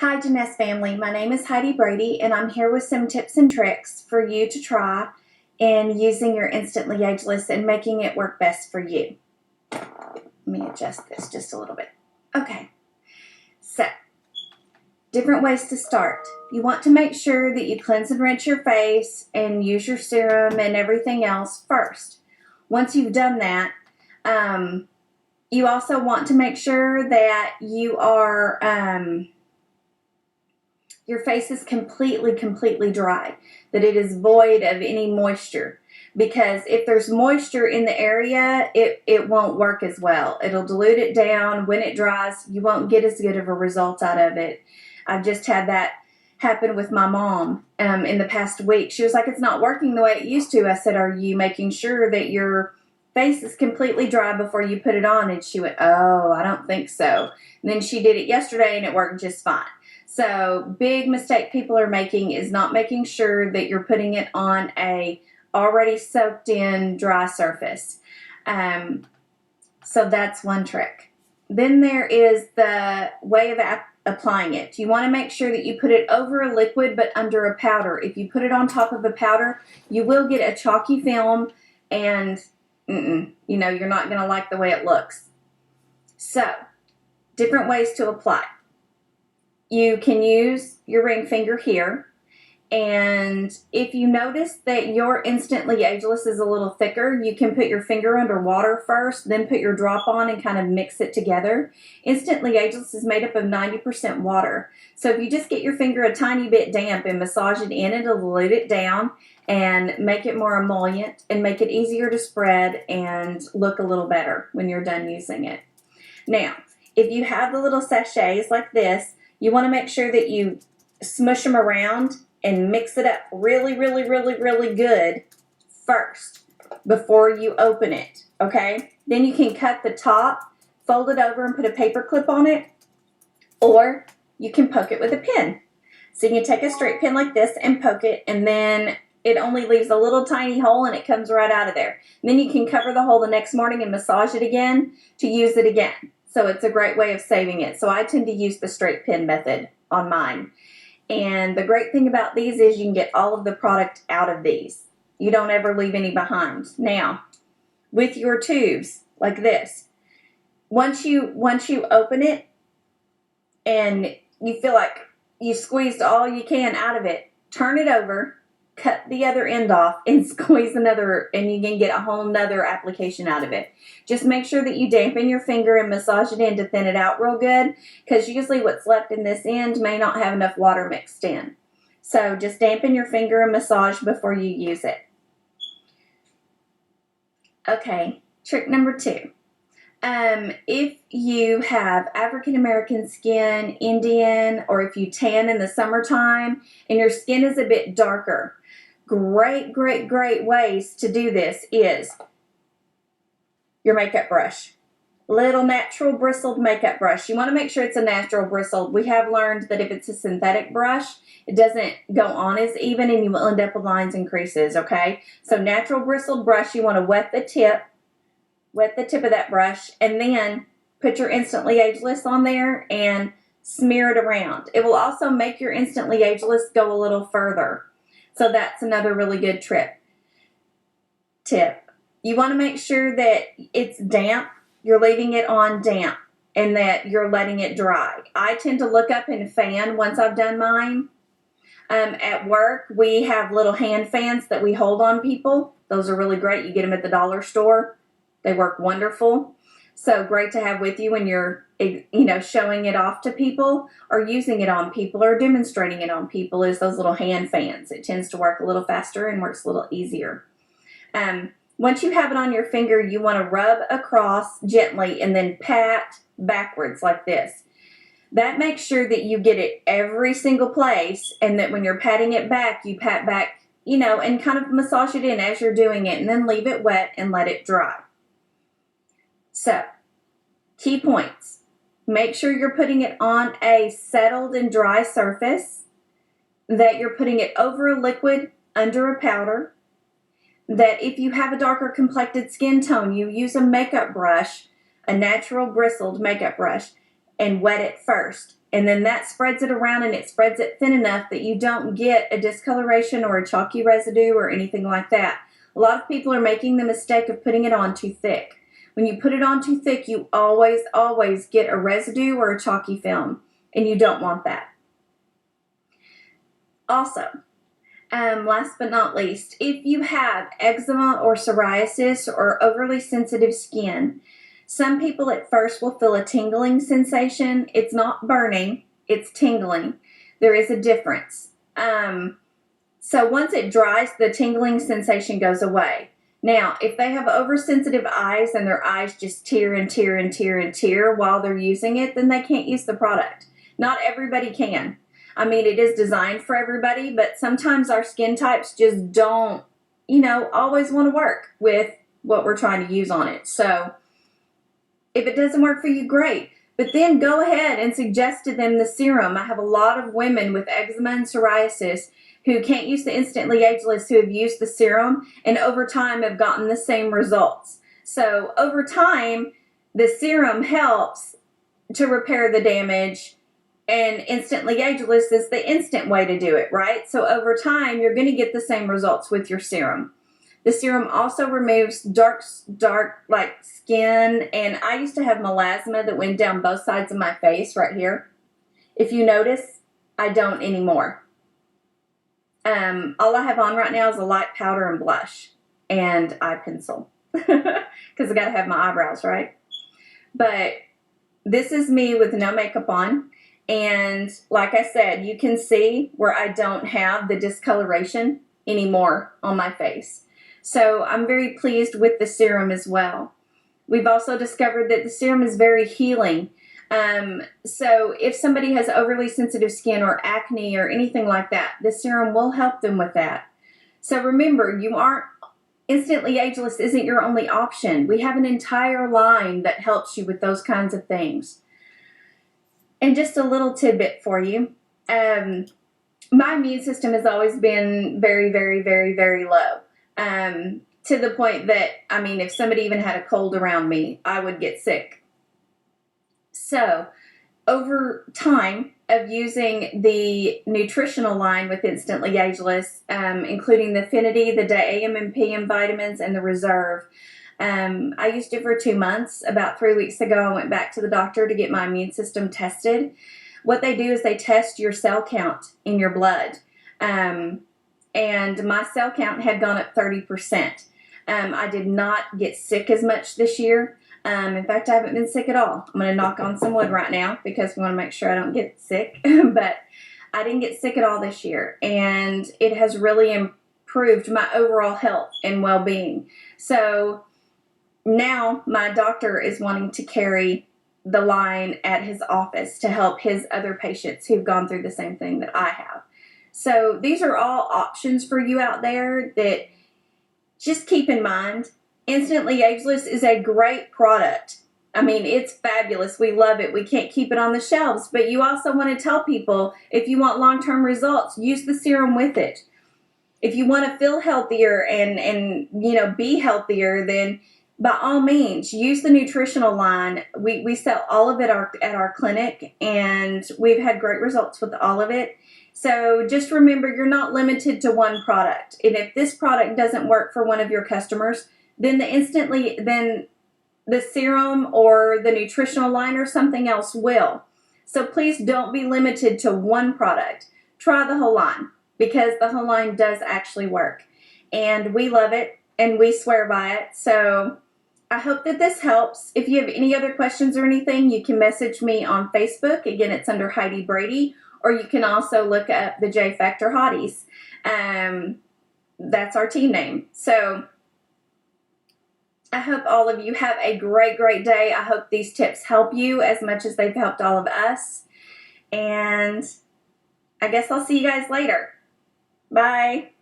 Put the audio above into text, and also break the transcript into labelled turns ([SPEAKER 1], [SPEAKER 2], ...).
[SPEAKER 1] Hi, Janess family. My name is Heidi Brady, and I'm here with some tips and tricks for you to try in using your Instantly Ageless and making it work best for you. Let me adjust this just a little bit. Okay, so different ways to start. You want to make sure that you cleanse and rinse your face and use your serum and everything else first. Once you've done that, you also want to make sure that you are your face is completely dry, that it is void of any moisture. Because if there's moisture in the area, it won't work as well. It'll dilute it down. When it dries, you won't get as good of a result out of it. I've just had that happen with my mom in the past week. She was like, it's not working the way it used to. I said, are you making sure that your face is completely dry before you put it on? And she went, oh, I don't think so. And then she did it yesterday and it worked just fine. So big mistake people are making is not making sure that you're putting it on a already soaked in dry surface. So that's one trick. Then there is the way of applying it. You want to make sure that you put it over a liquid but under a powder. If you put it on top of a powder, you will get a chalky film and you're not going to like the way it looks. So different ways to apply. You can use your ring finger here, and if you notice that your Instantly Ageless is a little thicker, you can put your finger under water first, then put your drop on and kind of mix it together. Instantly Ageless is made up of 90% water, so if you just get your finger a tiny bit damp and massage it in, it'll dilute it down and make it more emollient and make it easier to spread and look a little better when you're done using it. Now, if you have the little sachets like this, you want to make sure that you smush them around and mix it up really good first before you open it, okay? Then you can cut the top, fold it over and put a paper clip on it, or you can poke it with a pin. So you can take a straight pin like this and poke it, and then it only leaves a little tiny hole and it comes right out of there. And then you can cover the hole the next morning and massage it again to use it again. So it's a great way of saving it. So I tend to use the straight pin method on mine. And the great thing about these is you can get all of the product out of these. You don't ever leave any behind. Now, with your tubes like this, once you open it and you feel like you squeezed all you can out of it, turn it over, cut the other end off, and squeeze another, and you can get a whole nother application out of it. Just make sure that you dampen your finger and massage it in to thin it out real good, because usually what's left in this end may not have enough water mixed in. So just dampen your finger and massage before you use it. Okay, trick number 2. If you have African American skin, Indian, or if you tan in the summertime and your skin is a bit darker, great ways to do this is your makeup brush. Little natural bristled makeup brush. You want to make sure it's a natural bristled. We have learned that if it's a synthetic brush, it doesn't go on as even and you will end up with lines and creases, okay? So natural bristled brush, you want to wet the tip of that brush, and then put your Instantly Ageless on there and smear it around. It will also make your Instantly Ageless go a little further. So that's another really good tip. You want to make sure that it's damp, you're leaving it on damp, and that you're letting it dry. I tend to look up and fan once I've done mine. At work, we have little hand fans that we hold on people. Those are really great. You get them at the dollar store. They work wonderful. So great to have with you when you're, showing it off to people or using it on people or demonstrating it on people is those little hand fans. It tends to work a little faster and works a little easier. Once you have it on your finger, you want to rub across gently and then pat backwards like this. That makes sure that you get it every single place, and that when you're patting it back, you pat back, and kind of massage it in as you're doing it, and then leave it wet and let it dry. So, key points. Make sure you're putting it on a settled and dry surface, that you're putting it over a liquid under a powder, that if you have a darker complected skin tone, you use a makeup brush, a natural bristled makeup brush, and wet it first. And then that spreads it around, and it spreads it thin enough that you don't get a discoloration or a chalky residue or anything like that. A lot of people are making the mistake of putting it on too thick. When you put it on too thick, you always get a residue or a chalky film, and you don't want that. Also, last but not least, if you have eczema or psoriasis or overly sensitive skin, some people at first will feel a tingling sensation. It's not burning, it's tingling. There is a difference. So once it dries, the tingling sensation goes away. Now, if they have oversensitive eyes and their eyes just tear and tear and tear and tear while they're using it, then they can't use the product. Not everybody can. I mean, it is designed for everybody, but sometimes our skin types just don't, always want to work with what we're trying to use on it. So if it doesn't work for you, great. But then go ahead and suggest to them the serum. I have a lot of women with eczema and psoriasis who can't use the Instantly Ageless who have used the serum and over time have gotten the same results. So over time, the serum helps to repair the damage, and Instantly Ageless is the instant way to do it, right? So over time, you're going to get the same results with your serum. The serum also removes dark like skin, and I used to have melasma that went down both sides of my face right here. If you notice, I don't anymore. All I have on right now is a light powder and blush and eye pencil because I got to have my eyebrows, right? But this is me with no makeup on. And like I said, you can see where I don't have the discoloration anymore on my face. So I'm very pleased with the serum as well. We've also discovered that the serum is very healing. So if somebody has overly sensitive skin or acne or anything like that, the serum will help them with that. So remember, Instantly Ageless isn't your only option. We have an entire line that helps you with those kinds of things. And just a little tidbit for you. My immune system has always been very, very, very, very low. To the point that, if somebody even had a cold around me, I would get sick. So, over time of using the nutritional line with Instantly Ageless, including the Affinity, the Day AM and PM vitamins, and the Reserve, I used it for 2 months. About 3 weeks ago, I went back to the doctor to get my immune system tested. What they do is they test your cell count in your blood. And my cell count had gone up 30%. I did not get sick as much this year. In fact, I haven't been sick at all. I'm going to knock on some wood right now because we want to make sure I don't get sick. But I didn't get sick at all this year. And it has really improved my overall health and well-being. So now my doctor is wanting to carry the line at his office to help his other patients who've gone through the same thing that I have. So these are all options for you out there that just keep in mind. Instantly Ageless is a great product. It's fabulous. We love it. We can't keep it on the shelves, but you also want to tell people if you want long-term results, use the serum with it. If you want to feel healthier and be healthier, then by all means, use the nutritional line. We sell all of it at our clinic, and we've had great results with all of it. So just remember, you're not limited to one product. And if this product doesn't work for one of your customers, then the serum or the nutritional line or something else will. So please don't be limited to one product. Try the whole line because the whole line does actually work. And we love it and we swear by it. So I hope that this helps. If you have any other questions or anything, you can message me on Facebook. Again, it's under Heidi Brady. Or you can also look up the J Factor Hotties. That's our team name. So I hope all of you have a great, great day. I hope these tips help you as much as they've helped all of us. And I guess I'll see you guys later. Bye.